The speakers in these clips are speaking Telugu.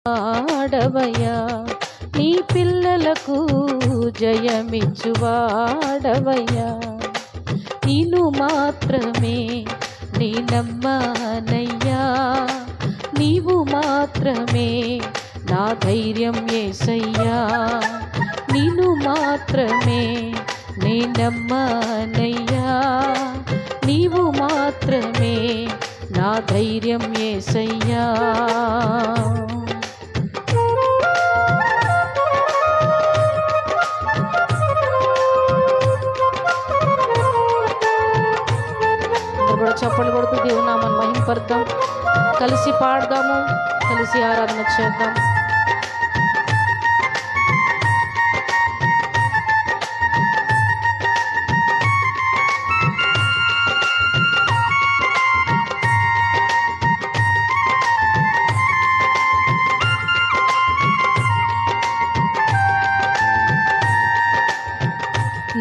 వాడవయ్యా, నీ పిల్లలకు జయమిచ్చువాడవయ్యా. నిన్ను మాత్రమే నీ నమ్మనయ్యా, నీవు మాత్రమే నా ధైర్యం యేసయ్యా. నిన్ను మాత్రమే నీ నమ్మనయ్యా, నీవు మాత్రమే నా ధైర్యం యేసయ్యా. చప్పట్లు కొడుతూ దేవుని నామాన్ని మహిమపడదాం, కలిసి పాడదాము, కలిసి ఆరాధన చేద్దాం.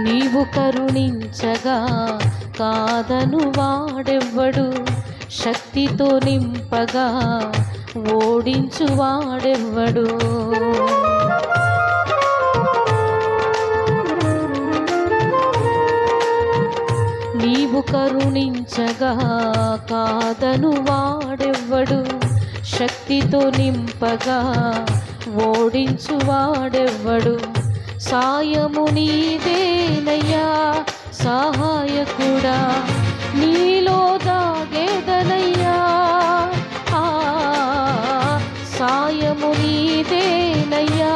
నీవు కరుణించగా కాదను వాడెవ్వడు, శక్తితో నింపగా ఓడించు వాడెవ్వడు. నీవు కరుణించగా కాదను వాడెవ్వడు, శక్తితో నింపగా ఓడించు వాడెవ్వడు. సాయము నీదేనయ్యా సహాయకుడా, నీలో దాగేదనయ్యా. సాయము నీదేనయ్యా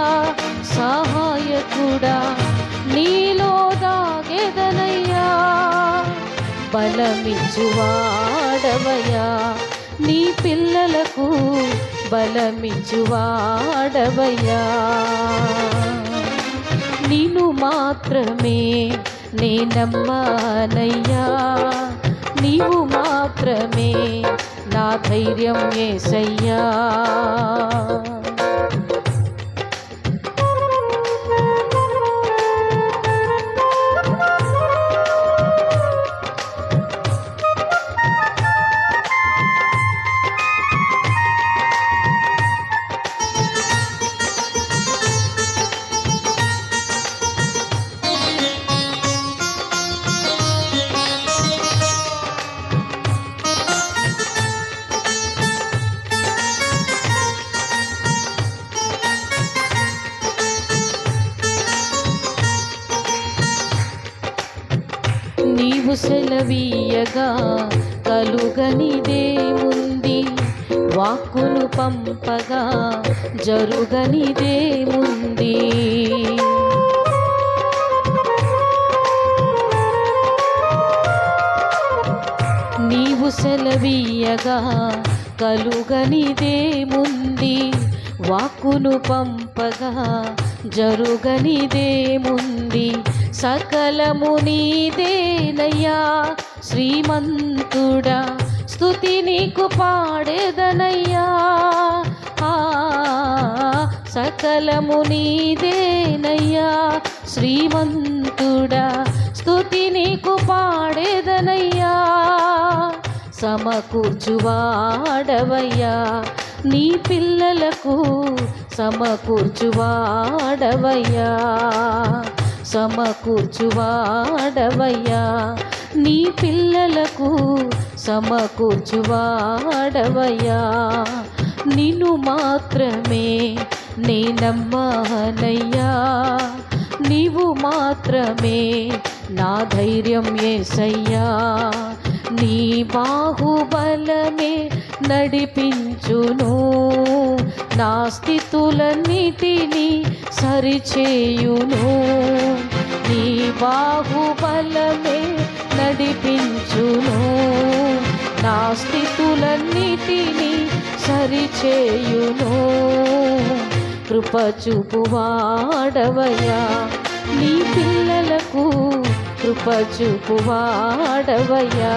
సహాయకుడా, నీలో దాగేదనయ్యా. బలమిచ్చువాడవయ్యా, నీ పిల్లలకు బలమిచ్చువాడవయ్యా. నిన్ను మాత్రమే నే నమ్మనయ్యా, నీవు మాత్రమే నా ధైర్యం యేసయ్యా. నీవు సెలవీయగా కలుగనిదేముంది, వాక్కును పంపగా జరుగనిదేముంది. నీవు సెలవీయగా కలుగనిదేముంది, వాక్కును పంపగా జరుగనిదేముంది. సకలము నీదేనయ్యా శ్రీమంతుడా, స్తుతి నీకు పాడేదనయ్యా. సకలము నీదేనయ్యా శ్రీమంతుడా, స్తుతి నీకు పాడేదనయ్యా. సమకూర్చువాడవయ్యా, నీ పిల్లలకు సమకూర్చువాడవయ్యా. సమకూర్చువాడవయ్యా, నీ పిల్లలకు సమకూర్చువాడవయ్యా. నిన్ను మాత్రమే నే నమ్మనయ్యా, నీవు మాత్రమే నా ధైర్యం యేసయ్యా. నీ బాహుబలమే నడిపించును, నా స్థితులన్నిటినీ సరిచేయును. నీ బాహుబలమే నడిపించును, నా స్థితులన్నిటినీ సరిచేయును. కృప చూపువాడవయ్యా, నీ పిల్లలకు కృప చూపువాడవయ్యా.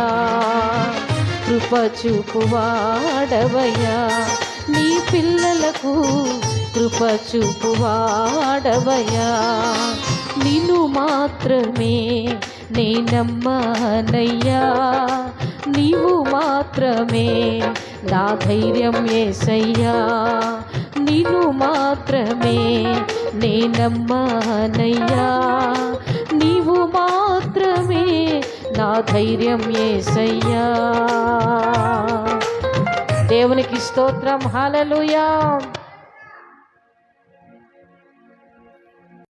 కృప చూపువాడవయ్యా, నీ పిల్లలకు కృప చూపువాడవయ్యా. నిన్ను మాత్రమే నే నమ్మనయ్యా, నీవు మాత్రమే నా ధైర్యం యేసయ్యా. నిన్ను మాత్రమే నే నమ్మానయ్యా, నీవు మాత్రమే నా ధైర్యం యేసయ్యా. దేవునికి స్తోత్రం. హల్లెలూయా.